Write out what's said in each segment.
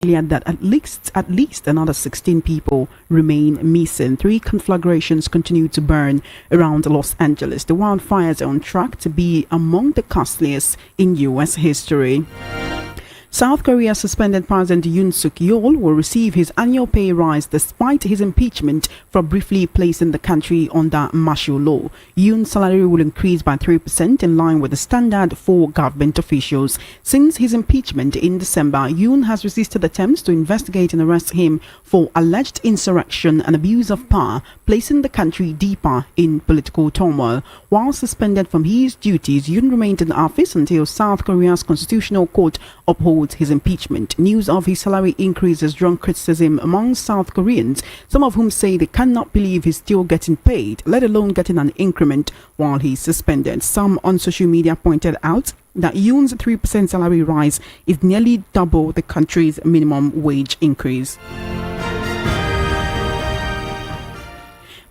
that at least another 16 people remain missing. 3 conflagrations continue to burn around Los Angeles. The wildfires are on track to be among the costliest in U.S. history. South Korea suspended President Yoon Suk-yeol will receive his annual pay rise despite his impeachment for briefly placing the country under martial law. Yoon's salary will increase by 3% in line with the standard for government officials. Since his impeachment in December, Yoon has resisted attempts to investigate and arrest him for alleged insurrection and abuse of power, placing the country deeper in political turmoil. While suspended from his duties, Yoon remained in office until South Korea's constitutional court upholds his impeachment. News of his salary increase has drawn criticism among South Koreans, some of whom say they cannot believe he's still getting paid, let alone getting an increment while he's suspended. Some on social media pointed out that Yoon's 3% salary rise is nearly double the country's minimum wage increase.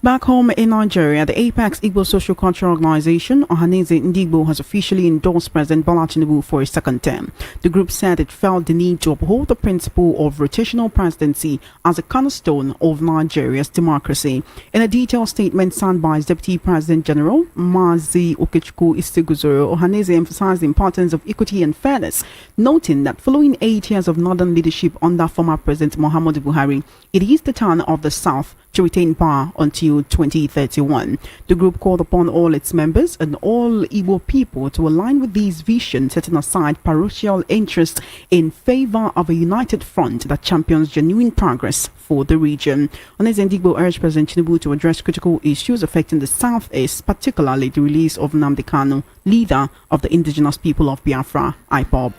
Back home in Nigeria, the Apex Igbo Social Cultural Organization, Ohaneze Ndigbo, has officially endorsed President Bola Tinubu for a second term. The group said it felt the need to uphold the principle of rotational presidency as a cornerstone of Nigeria's democracy. In a detailed statement signed by its Deputy President General, Mazi Okechukwu Isteguzoro, Ohaneze emphasized the importance of equity and fairness, noting that following 8 years of northern leadership under former President Muhammadu Buhari, it is the turn of the South to retain power until 2031. The group called upon all its members and all Igbo people to align with these visions, setting aside parochial interests in favor of a united front that champions genuine progress for the region. Ohaneze Ndigbo urged President Tinubu to address critical issues affecting the Southeast, particularly the release of Nnamdi Kanu, leader of the indigenous people of Biafra, IPOB.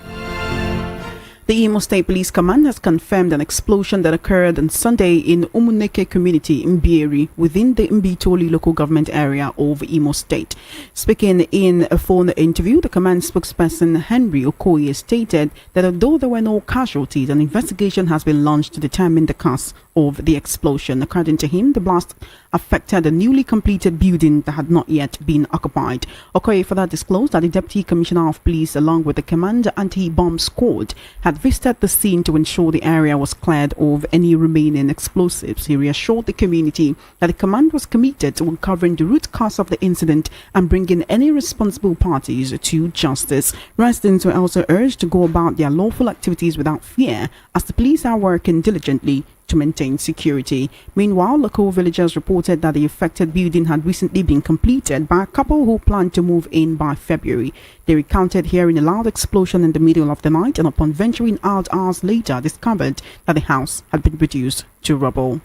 The Imo State Police Command has confirmed an explosion that occurred on Sunday in Umuneke community in Bieri within the Mbitoli local government area of Imo State. Speaking in a phone interview, the command spokesperson Henry Okoye stated that although there were no casualties, an investigation has been launched to determine the cause of the explosion. According to him, the blast affected a newly completed building that had not yet been occupied. Okoye further disclosed that the Deputy Commissioner of Police, along with the Command Anti-Bomb Squad, had visited the scene to ensure the area was cleared of any remaining explosives. He reassured the community that the command was committed to uncovering the root cause of the incident and bringing any responsible parties to justice. Residents were also urged to go about their lawful activities without fear, as the police are working diligently to maintain security. Meanwhile, local villagers reported that the affected building had recently been completed by a couple who planned to move in by February. They recounted hearing a loud explosion in the middle of the night and upon venturing out hours later discovered that the house had been reduced to rubble.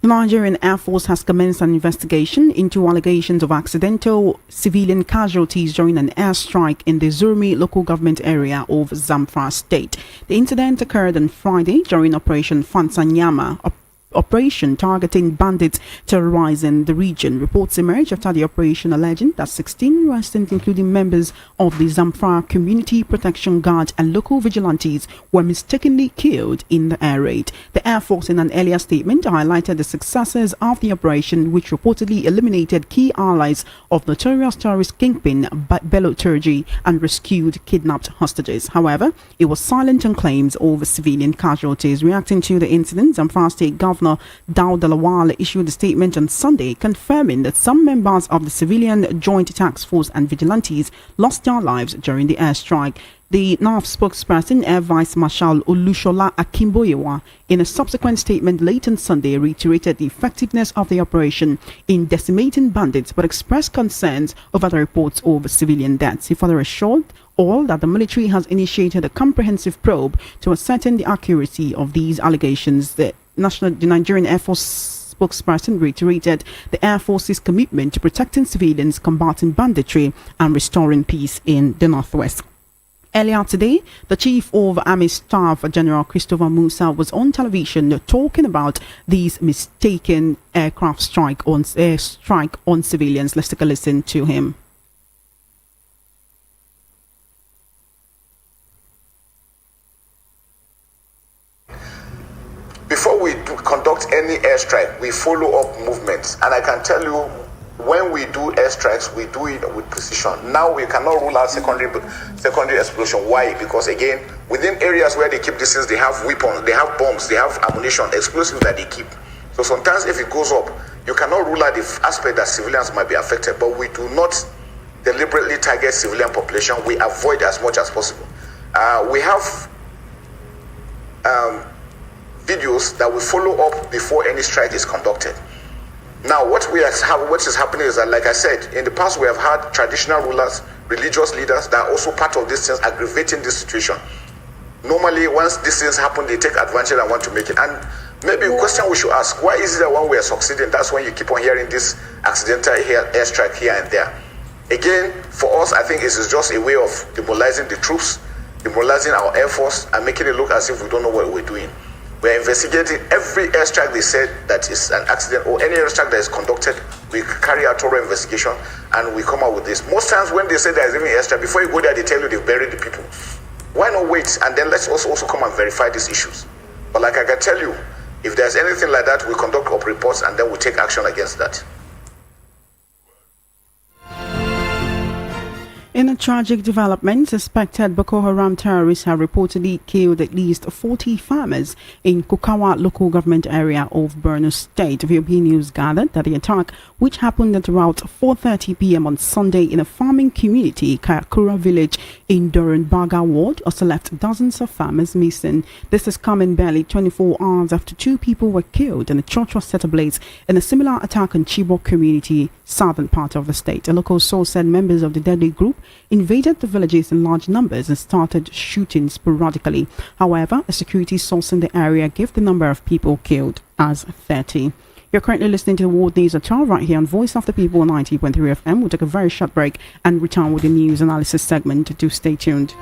The Nigerian Air Force has commenced an investigation into allegations of accidental civilian casualties during an airstrike in the Zurmi local government area of Zamfara State. The incident occurred on Friday during Operation Fansanyama, operation targeting bandits terrorizing the region. Reports emerged after the operation alleging that 16 residents, including members of the Zamfara Community Protection Guard and local vigilantes, were mistakenly killed in the air raid. The Air Force, in an earlier statement, highlighted the successes of the operation, which reportedly eliminated key allies of notorious terrorist kingpin Bello Turji and rescued kidnapped hostages. However, it was silent on claims of civilian casualties. Reacting to the incident, Zamfara State Governor Daud Lawal issued a statement on Sunday confirming that some members of the Civilian Joint Task Force and vigilantes lost their lives during the airstrike. The NAF spokesperson, Air Vice Marshal Olushola Akimboyewa, in a subsequent statement late on Sunday, reiterated the effectiveness of the operation in decimating bandits, but expressed concerns over the reports of civilian deaths. He further assured all that the military has initiated a comprehensive probe to ascertain the accuracy of these allegations. The Nigerian Air Force spokesperson reiterated the Air Force's commitment to protecting civilians, combating banditry, and restoring peace in the Northwest. Earlier today, the Chief of Army Staff, General Christopher Musa, was on television talking about these mistaken aircraft strike on civilians. Let's take a listen to him. Before we conduct any airstrike, we follow up movements, and I can tell you when we do airstrikes, we do it with precision. Now we cannot rule out secondary explosion. Why? Because again, within areas where they keep these things, they have weapons, they have bombs, they have ammunition, explosives that they keep. So sometimes if it goes up, you cannot rule out the aspect that civilians might be affected, but we do not deliberately target civilian population. We avoid as much as possible. We have videos that we follow up before any strike is conducted. Now, what is happening is that, like I said, in the past we have had traditional rulers, religious leaders that are also part of these things aggravating this situation. Normally, once these things happen, they take advantage and want to make it. And maybe a question we should ask, why is it that when we are succeeding, that's when you keep on hearing this accidental airstrike here and there? Again, for us, I think it is just a way of demoralizing the troops, demoralizing our air force, and making it look as if we don't know what we're doing. We're investigating every airstrike they said that is an accident, or any airstrike that is conducted. We carry out thorough investigation and we come out with this. Most times when they say there is even an airstrike, before you go there, they tell you they've buried the people. Why not wait and then let's also come and verify these issues? But like I can tell you, if there's anything like that, we conduct up reports and then we take action against that. In a tragic development, suspected Boko Haram terrorists have reportedly killed at least 40 farmers in Kukawa local government area of Borno State. VOB News gathered that the attack, which happened at around 4:30 p.m. on Sunday in a farming community, Kayakura village in Doron-Baga ward, also left dozens of farmers missing. This is coming barely 24 hours after 2 people were killed and a church was set ablaze in a similar attack in Chibok community, southern part of the state. A local source said members of the deadly group invaded the villages in large numbers and started shooting sporadically. However, a security source in the area gave the number of people killed as 30. You're currently listening to the World News at 12 right here on Voice of the People 90.3 FM. We'll take a very short break and return with the news analysis segment. Do stay tuned.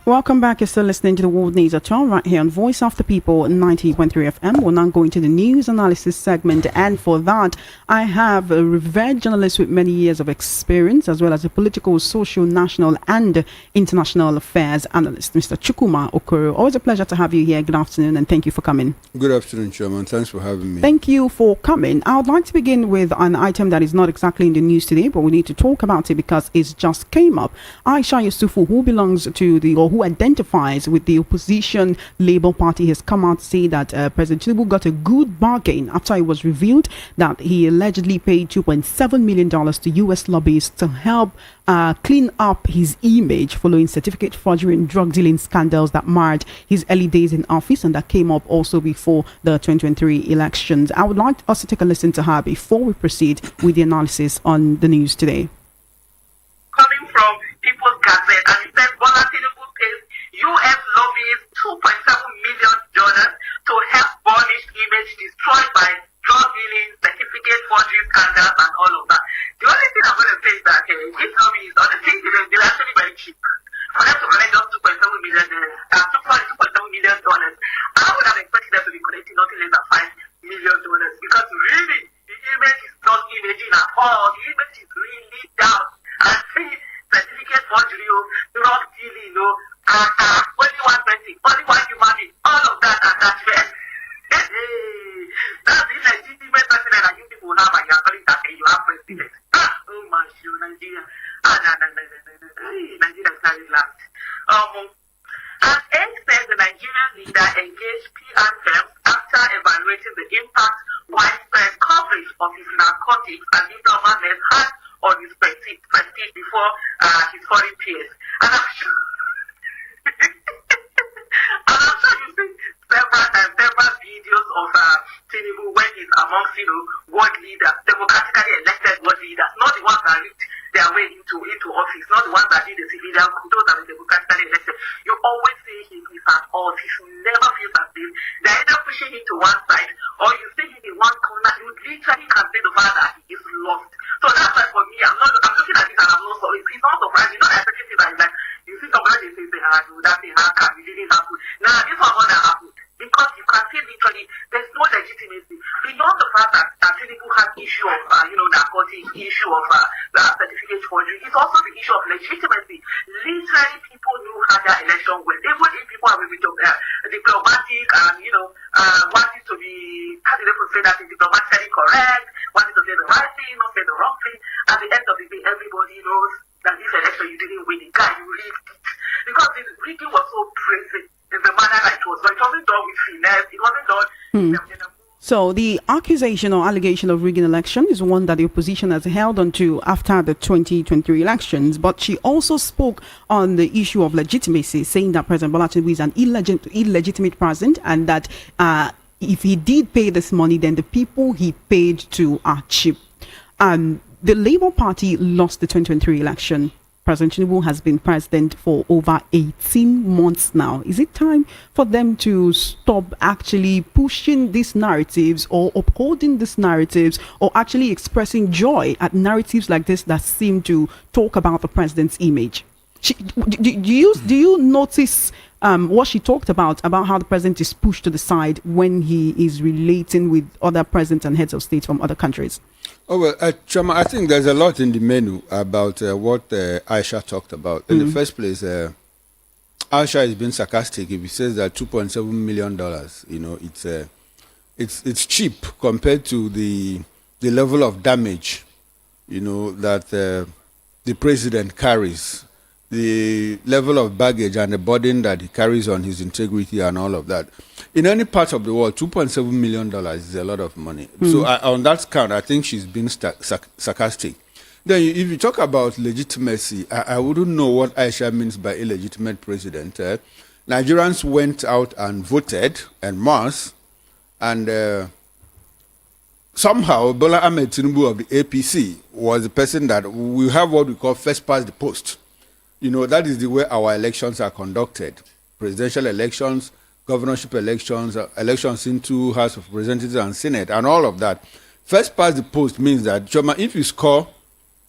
Welcome back. You're still listening to the World News at 12 right here on Voice of the People 90.3 FM. We're now going to the news analysis segment, and for that I have a revered journalist with many years of experience, as well as a political, social, national and international affairs analyst, Mr. Chukwuma Okoro. Always a pleasure to have you here. Good afternoon and thank you for coming. Good afternoon, Chairman. Thanks for having me. Thank you for coming. I would like to begin with an item that is not exactly in the news today, but we need to talk about it because it just came up. Aisha Yesufu, who belongs to who identifies with the opposition Labour Party, has come out to say that President Tinubu got a good bargain after it was revealed that he allegedly paid $2.7 million to US lobbyists to help clean up his image following certificate forgery and drug dealing scandals that marred his early days in office and that came up also before the 2023 elections. I would like us to take a listen to her before we proceed with the analysis on the news today. Coming from People's Gazette, and it says Bola Tinubu pays U.S. lobbyists $2.7 million to help burnish image destroyed by drug dealing, certificate forgery scandals, and all of that. The only thing I'm going to say is that these lobbyists, honestly, they're actually very cheap. For them to collect just $2.7 million, I would have expected them to be collecting nothing less than $5 million because really, the image is not imaging at all. The image is really down. And see, certificate forgery, drug dealing, only one person, only one human being, all of that and that fair. That's the illegitimate president that you people have, and you're calling that you have president. Oh my God, Nigeria. Nigeria is carried last. As Ed said, the Nigerian leader engaged PR firms after evaluating the impact widespread coverage of his narcotics and informalness had on his prestige before his foreign peers. And I'm sure you've seen several videos of Tinubu when he's amongst, world leaders, democratically elected world leaders, not the ones that reached their way into office, not the ones that did the civilian coup, those that are democratically elected. You always see him is at odds. He never feels at peace. They're either pushing him to one side or you see him in one corner. You literally can say the fact that he is lost. So that's why for me, I'm looking at this and I'm not sorry. It's not surprising. You're not expecting things like you see somebody say, that thing happened, it didn't happen. Now, this one gonna happen because you can see literally there's no legitimacy. Beyond the fact that Tinubu has issue of, narcotics, issue of certificate forgery. It's also the issue of legitimacy. Literally, people knew how that election went. Even if people are diplomatic and, wanting to be, how do they say that, diplomatically correct, wanting to say the right thing, not say the wrong thing. At the end of the day, everybody knows that this election you didn't win it. Guy, you rigged it. Because the rigging was so brazen in the manner that it was. But it wasn't done with finesse. It wasn't done in a So the accusation or allegation of rigging election is one that the opposition has held onto after the 2023 elections. But she also spoke on the issue of legitimacy, saying that President Bola Tinubu is an illegitimate president, and that if he did pay this money, then the people he paid to are cheap. The Labour Party lost the 2023 election. President Tinubu has been president for over 18 months now. Is it time for them to stop actually pushing these narratives or upholding these narratives, or actually expressing joy at narratives like this that seem to talk about the president's image? Do you notice what she talked about how the president is pushed to the side when he is relating with other presidents and heads of state from other countries? Oh, well, Chama, I think there's a lot in the menu about what Aisha talked about. In the first place, Aisha is being sarcastic if he says that $2.7 million, it's cheap compared to the level of damage, that the president carries, the level of baggage and the burden that he carries on his integrity and all of that. In any part of the world, $2.7 million is a lot of money. So on that count, I think she's been sarcastic. Then if you talk about legitimacy, I wouldn't know what Aisha means by illegitimate president. Nigerians went out and voted en masse, and somehow Bola Ahmed Tinubu of the APC was the person that we have what we call first past the post. That is the way our elections are conducted. Presidential elections, governorship elections, elections into House of Representatives and Senate, and all of that. First past the post means that, Choma, if you score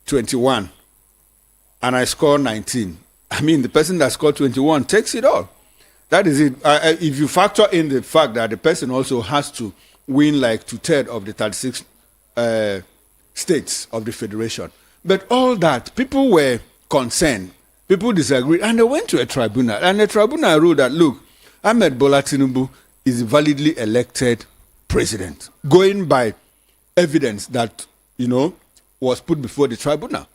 21 and I score 19, the person that scored 21 takes it all. That is it. If you factor in the fact that the person also has to win like 2/3 of the 36 states of the federation. But all that, people were concerned, people disagreed, and they went to a tribunal. And the tribunal ruled that, look, Ahmed Bola Tinubu is validly elected president, going by evidence that, was put before the tribunal.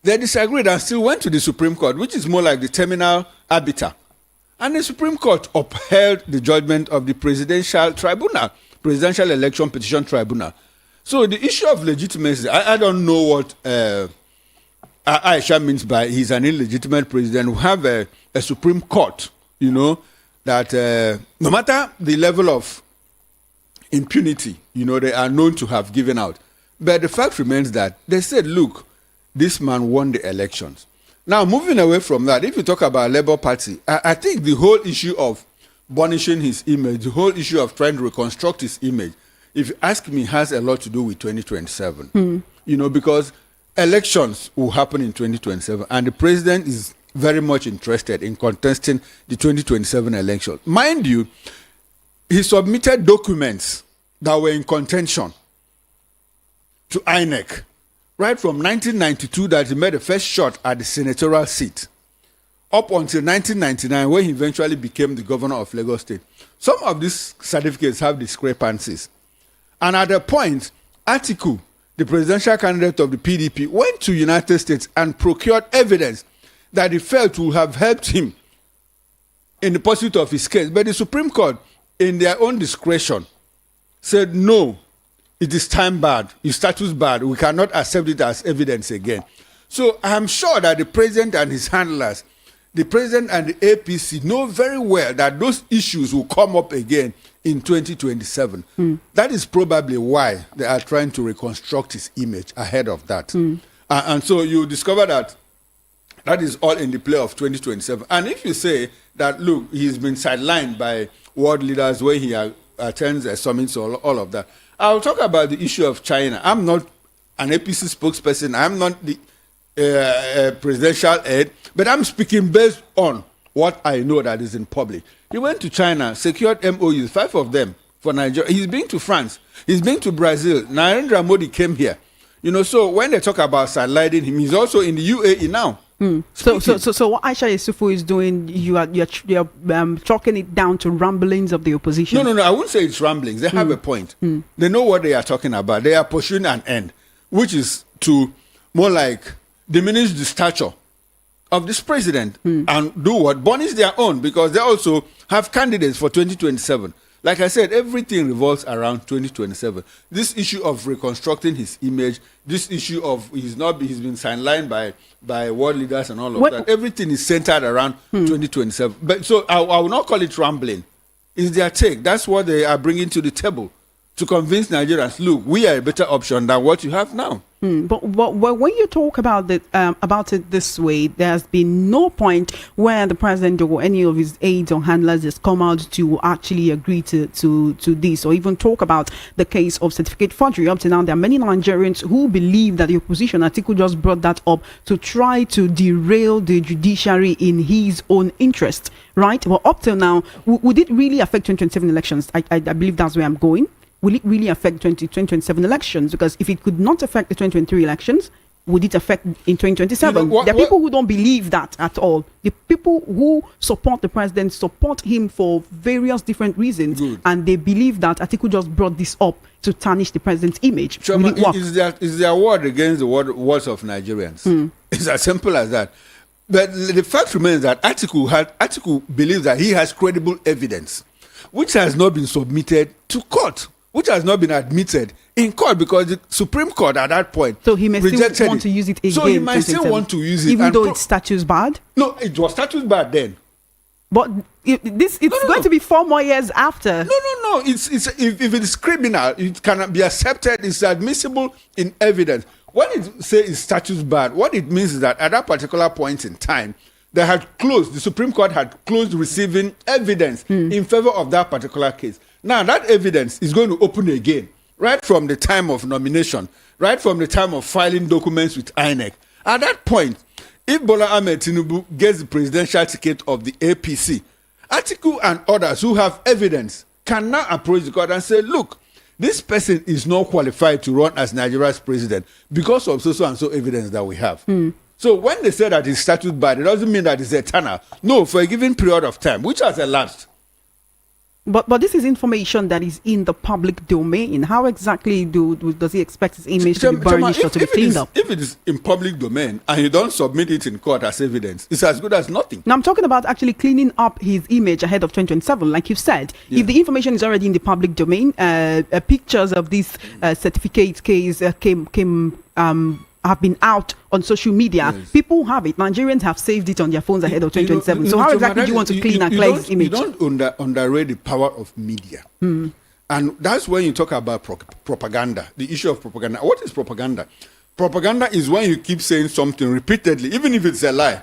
They disagreed and still went to the Supreme Court, which is more like the terminal arbiter. And the Supreme Court upheld the judgment of the Presidential Tribunal, Presidential Election Petition Tribunal. So the issue of legitimacy, I don't know what Aisha means by he's an illegitimate president. We have a Supreme Court, that no matter the level of impunity, they are known to have given out. But the fact remains that they said, look, this man won the elections. Now, moving away from that, if you talk about Labour Party, I think the whole issue of burnishing his image, the whole issue of trying to reconstruct his image, if you ask me, has a lot to do with 2027. Because elections will happen in 2027, and the president is very much interested in contesting the 2027 election. Mind you, he submitted documents that were in contention to INEC right from 1992, that he made the first shot at the senatorial seat, up until 1999, when he eventually became the governor of Lagos State. Some of these certificates have discrepancies. And at a point, Atiku, the presidential candidate of the PDP, went to United States and procured evidence that he felt would have helped him in the pursuit of his case. But the Supreme Court, in their own discretion, said, no, it is time barred, his status barred, we cannot accept it as evidence again. So I'm sure that the president and his handlers, the president and the APC, know very well that those issues will come up again in 2027. That is probably why they are trying to reconstruct his image ahead of that. And so you discover that is all in the play of 2027. And if you say that, look, he's been sidelined by world leaders when he attends summits, all of that, I'll talk about the issue of China. I'm not an APC spokesperson. I'm not the presidential aide, but I'm speaking based on what I know that is in public. He went to China, secured MOUs, 5 of them for Nigeria. He's been to France. He's been to Brazil. Narendra Modi came here. You know, so when they talk about sidelining him, he's also in the UAE now. So what Aisha Yesufu is doing, you're chalking it down to ramblings of the opposition. No, I wouldn't say it's ramblings. They have a point. They know what they are talking about. They are pursuing an end, which is to more like diminish the stature of this president and do what? Burnish their own, because they also have candidates for 2027. Like I said, everything revolves around 2027. This issue of reconstructing his image, this issue of he's been sidelined by world leaders and all of that. Everything is centered around 2027. But so I will not call it rambling. It's their take. That's what they are bringing to the table to convince Nigerians. Look, we are a better option than what you have now. But when you talk about it this way, there's been no point where the president or any of his aides or handlers has come out to actually agree to this, or even talk about the case of certificate forgery. Up to now, there are many Nigerians who believe that the opposition article just brought that up to try to derail the judiciary in his own interest, right? Well, up till now, would it really affect 2027 elections? I believe that's where I'm going. Will it really affect 2027 elections? Because if it could not affect the 2023 elections, would it affect in 2027? There are people who don't believe that at all. The people who support the president support him for various different reasons. Good. And they believe that Atiku just brought this up to tarnish the president's image. Choma, is their word against the words of Nigerians. It's as simple as that. But the fact remains that Atiku believes that he has credible evidence, which has not been submitted to court, which has not been admitted in court, because the Supreme Court at that point so he may still want to use it again. So he might still want to use it, even though its statute is bad. No, it was statute bad then. But it's going to be 4 more years after. No. It's if it is criminal, it cannot be accepted. It's admissible in evidence. When it says it's statute bad, what it means is that at that particular point in time, the Supreme Court had closed receiving evidence in favor of that particular case. Now, that evidence is going to open again, right from the time of nomination, right from the time of filing documents with INEC. At that point, if Bola Ahmed Tinubu gets the presidential ticket of the APC, Atiku and others who have evidence can now approach the court and say, look, this person is not qualified to run as Nigeria's president because of so and so evidence that we have. So when they say that it's statute bad, it doesn't mean that it's eternal. No, for a given period of time, which has elapsed. But this is information that is in the public domain. How exactly does he expect his image to be burnished or to be cleaned up? If it is in public domain and you don't submit it in court as evidence, it's as good as nothing. Now, I'm talking about actually cleaning up his image ahead of 2027, like you said. Yeah. If the information is already in the public domain, pictures of this certificate case have been out on social media. Yes. People have it. Nigerians have saved it on their phones ahead of 2027. So how exactly do you want to clean and clear his image? You don't underrate the power of media. And that's when you talk about propaganda, the issue of propaganda. What is propaganda? Propaganda is when you keep saying something repeatedly, even if it's a lie.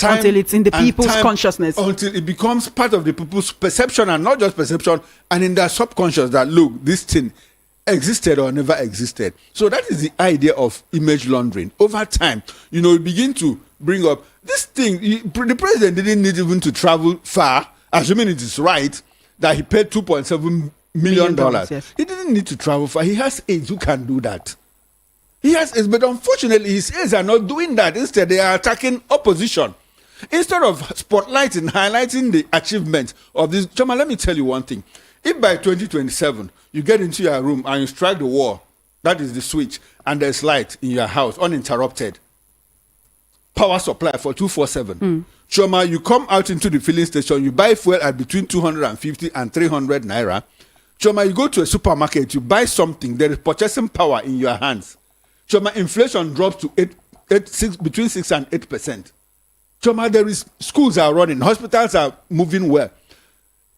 Until it's in the people's consciousness. Until it becomes part of the people's perception, and not just perception, and in their subconscious that, look, this thing existed or never existed. So that is the idea of image laundering. Over time, you begin to bring up this thing. The president didn't need even to travel far, assuming it is right that he paid $2.7 million. Yes. He didn't need to travel far. He has aides who can do that. He has aides, but unfortunately his aides are not doing that. Instead, they are attacking opposition. Instead of spotlighting, highlighting the achievements of this. Choma, let me tell you one thing. If by 2027 you get into your room and you strike the wall, that is the switch, and there's light in your house uninterrupted, power supply for 24/7. Choma, you come out into the filling station, you buy fuel at between 250 and 300 naira. Choma, you go to a supermarket, you buy something, there is purchasing power in your hands. Choma, inflation drops to between 6 and 8%. Choma, there is schools are running, hospitals are moving well.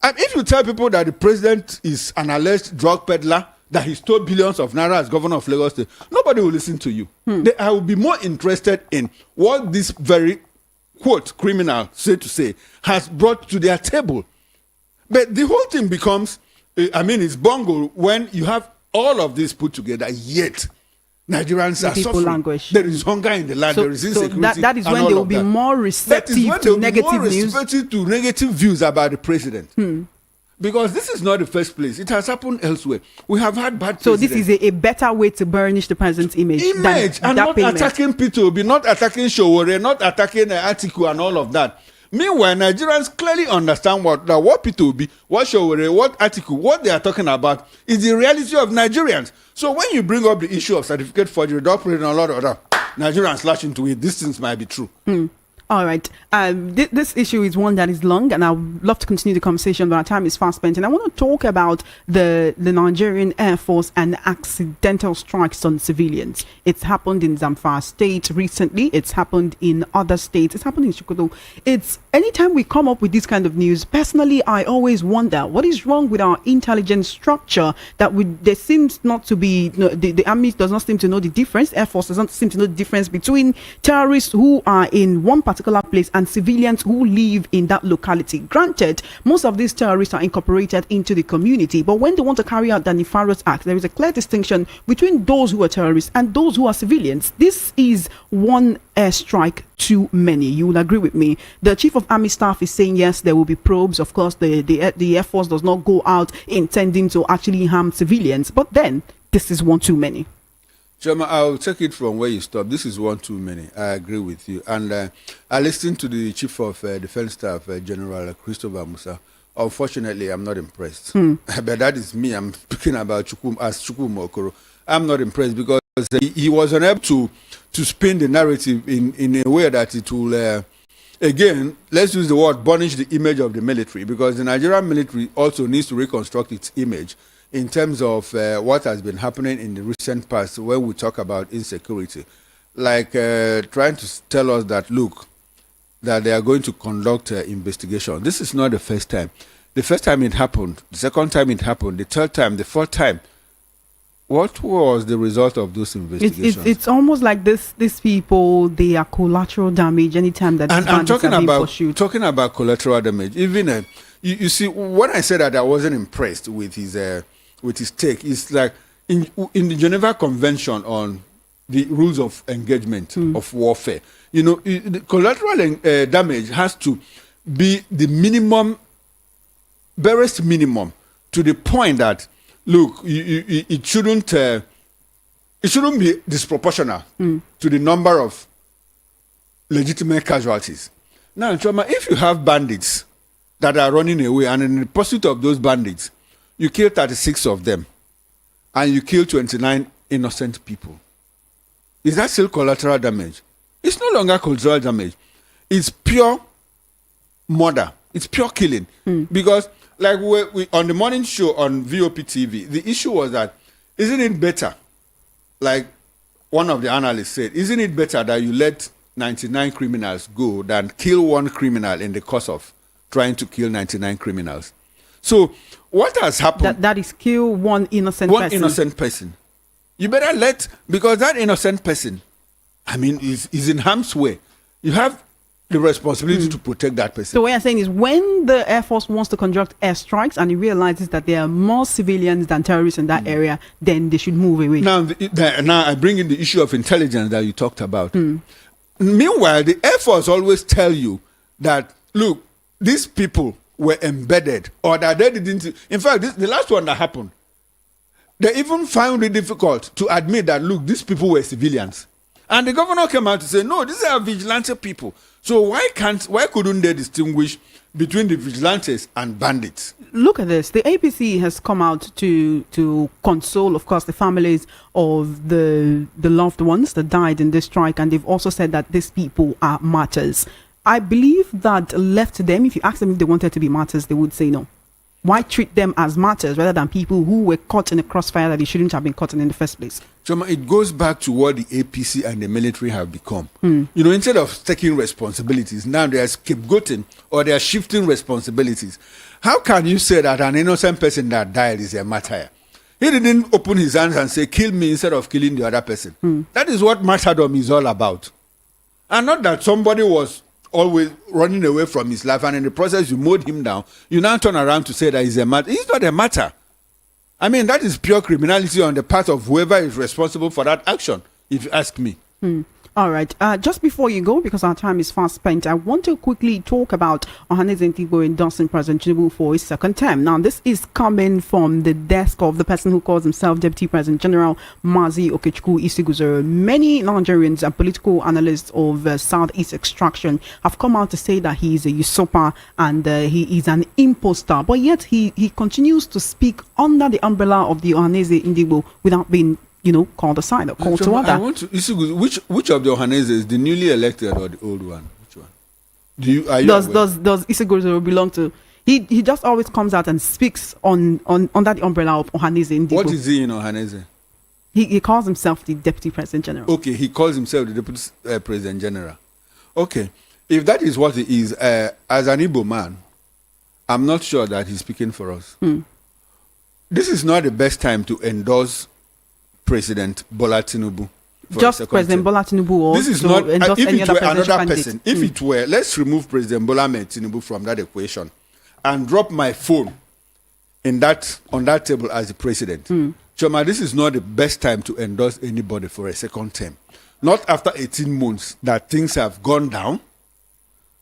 And if you tell people that the president is an alleged drug peddler, that he stole billions of naira as governor of Lagos State, nobody will listen to you. I will be more interested in what this very, quote, criminal, so to say, has brought to their table. But the whole thing becomes, it's bungle when you have all of this put together, yet Nigerians are suffering. Language. There is hunger in the land, there is insecurity. So that is when they will be more receptive to negative news. To negative views about the president. Because this is not the first place. It has happened elsewhere. We have had bad So this is a better way to burnish the president's image than and not payment. attacking P2B, not attacking Showore, not attacking Atiku and all of that. Meanwhile, Nigerians clearly understand what P2B, what Showore, what Atiku, what they are talking about is the reality of Nigerians. So when you bring up the issue of certificate forgery, operating a lot of other Nigerians slash into it, these things might be true. All right. This issue is one that is long, and I would love to continue the conversation, but our time is fast spent. And I want to talk about the Nigerian Air Force and accidental strikes on civilians. It's happened in Zamfara State recently. It's happened in other states. It's happened in Sokoto. It's anytime we come up with this kind of news, personally, I always wonder what is wrong with our intelligence structure that there seems not to be, the army does not seem to know the difference. Air Force doesn't seem to know the difference between terrorists who are in one particular place and civilians who live in that locality. Granted, most of these terrorists are incorporated into the community, but when they want to carry out the nefarious act, there is a clear distinction between those who are terrorists and those who are civilians. This is one airstrike too many. You will agree with me. The Chief of Army Staff is saying yes, there will be probes. Of course, the Air Force does not go out intending to actually harm civilians, but then this is one too many. Chema, I'll take it from where you stop. This is one too many. I agree with you. And I listened to the Chief of Defense Staff, General Christopher Musa. Unfortunately, I'm not impressed. But that is me. I'm speaking about Chukwum as Chukwum Okoro. I'm not impressed because he was unable to spin the narrative in a way that it will, again, let's use the word, burnish the image of the military, because the Nigerian military also needs to reconstruct its image in terms of what has been happening in the recent past when we talk about insecurity. Like trying to tell us that, look, that they are going to conduct investigation. This is not the first time. The first time it happened, the second time it happened, the third time, the fourth time. What was the result of those investigations? It's almost like these people, they are collateral damage anytime that and I'm talking about collateral damage. Even you see, when I said that I wasn't impressed with his take, it's like in the Geneva Convention on the rules of engagement of warfare. You know, the collateral damage has to be the minimum, barest minimum, to the point that, look, it shouldn't be disproportional to the number of legitimate casualties. Now, Choma, if you have bandits that are running away, and in the pursuit of those bandits, you kill 36 of them, and you kill 29 innocent people, is that still collateral damage? It's no longer collateral damage. It's pure murder. It's pure killing. Because, like we on the morning show on VOP TV, the issue was that, isn't it better, like one of the analysts said, isn't it better that you let 99 criminals go than kill one criminal in the course of trying to kill 99 criminals? So what has happened? That is kill one innocent person. You better because that innocent person, I mean, is in harm's way. You have the responsibility to protect that person. So what I'm saying is, when the Air Force wants to conduct airstrikes and it realizes that there are more civilians than terrorists in that area, then they should move away. Now I bring in the issue of intelligence that you talked about. Meanwhile, the Air Force always tell you that, look, these people were embedded, or that they didn't. In fact, the last one that happened, they even found it difficult to admit that, look, these people were civilians. And the governor came out to say, no, these are vigilante people. So why couldn't they distinguish between the vigilantes and bandits? Look at this. The APC has come out to console, of course, the families of the loved ones that died in this strike, and they've also said that these people are martyrs. I believe that left to them, if you ask them if they wanted to be martyrs, they would say no. Why treat them as martyrs rather than people who were caught in a crossfire that they shouldn't have been caught in the first place? So it goes back to what the APC and the military have become. You know, instead of taking responsibilities, now they are scapegoating or they are shifting responsibilities. How can you say that an innocent person that died is a martyr? He didn't open his hands and say, kill me instead of killing the other person. That is what martyrdom is all about. And not that somebody was always running away from his life, and in the process you mowed him down. You now turn around to say that he's a martyr. He's not a martyr. I mean, that is pure criminality on the part of whoever is responsible for that action, if you ask me. All right. Just before you go, because our time is fast spent, I want to quickly talk about Ohanaeze Ndigbo endorsing President Tinubu for his second term. Now, this is coming from the desk of the person who calls himself Deputy President General Mazi Okechukwu Isiguzoro. Many Nigerians and political analysts of Southeast extraction have come out to say that he is a usurper and he is an imposter. But yet he continues to speak under the umbrella of the Ohanaeze Ndigbo without being called aside or called to order. I want to which of the Ohanezes, the newly elected or the old one? Which one? Does Isiguzoro belong to? He just always comes out and speaks on under the umbrella of Ohanaeze Ndigbo. What is he in Ohaneze? He calls himself the Deputy President General. Okay, he calls himself the Deputy President General. Okay, if that is what he is, as an Igbo man, I'm not sure that he's speaking for us. This is not the best time to endorse President Bola Tinubu. Just President Bola Tinubu, or this is not. If it were another person, if it were, let's remove President Bola Tinubu from that equation, and drop my phone on that table as the president. Choma, this is not the best time to endorse anybody for a second term. Not after 18 months that things have gone down.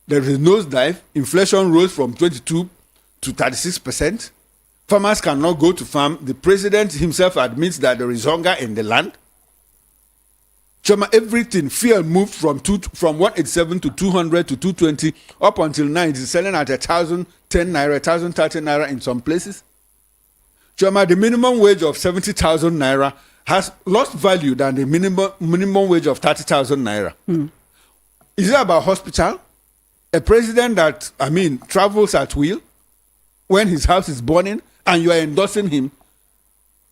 There is a nosedive. Inflation rose from 22 to 36%. Farmers cannot go to farm. The president himself admits that there is hunger in the land. Choma, everything, fuel moved from 187 to 200 to 220 up until now. It is selling at 1,010 naira, 1,030 naira in some places. Choma, the minimum wage of 70,000 naira has lost value than the minimum wage of 30,000 naira. Is it about hospital? A president that, travels at will when his house is burning, and you are endorsing him?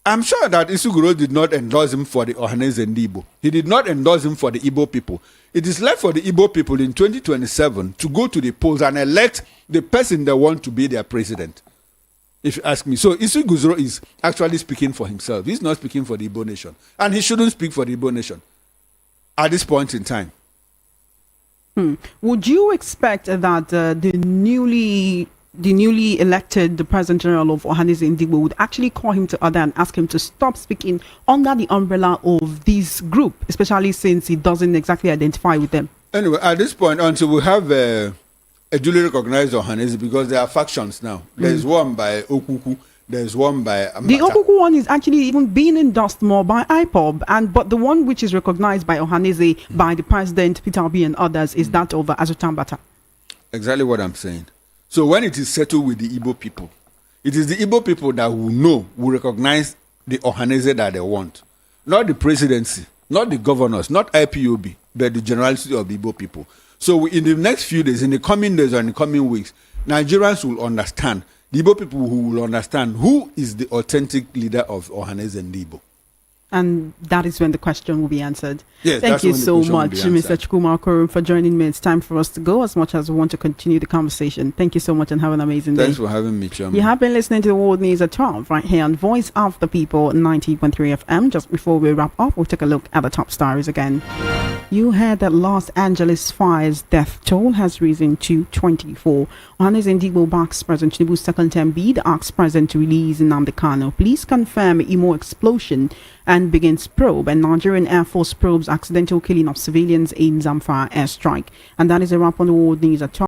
I'm sure that Isiguzoro did not endorse him for the Ohanaeze Ndigbo. He did not endorse him for the Igbo people. It is left for the Igbo people in 2027 to go to the polls and elect the person they want to be their president, if you ask me. So Isiguzoro is actually speaking for himself. He's not speaking for the Igbo nation. And he shouldn't speak for the Igbo nation at this point in time. Would you expect that the newly elected the President General of Ohanaeze Ndigbo would actually call him to order and ask him to stop speaking under the umbrella of this group, especially since he doesn't exactly identify with them? Anyway, at this point, until we have a duly recognized Ohanaeze, because there are factions now. There's one by Okuku, there's one by Amata. The Okuku one is actually even being endorsed more by IPOB, but the one which is recognized by Ohanaeze, by the President, Peter Obi and others, is that of Azutambata. Exactly what I'm saying. So when it is settled with the Igbo people, it is the Igbo people that will recognize the Ohanaeze that they want. Not the presidency, not the governors, not IPOB, but the generality of the Igbo people. So in the next few days, in the coming days or in the coming weeks, Nigerians will understand, the Igbo people who will understand who is the authentic leader of Ohanaeze Ndigbo. And that is when the question will be answered. Yes, thank you so much, Mr. Chukwuma Okorum, for joining me. It's time for us to go, as much as we want to continue the conversation. Thank you so much and have an amazing day. Thanks for having me, Chairman. You have been listening to the World News at 12 right here on Voice of the People 90.3 FM. Just before we wrap up, we'll take a look at the top stories again. You heard that Los Angeles fire's death toll has risen to 24. Ohanaeze Ndigbo backs President Tinubu's second term bid, asks President to release Nnamdi Kanu. Police confirm Imo explosion and begins probe. And Nigerian Air Force probes accidental killing of civilians in Zamfara airstrike. And that is a wrap on the World News at 12.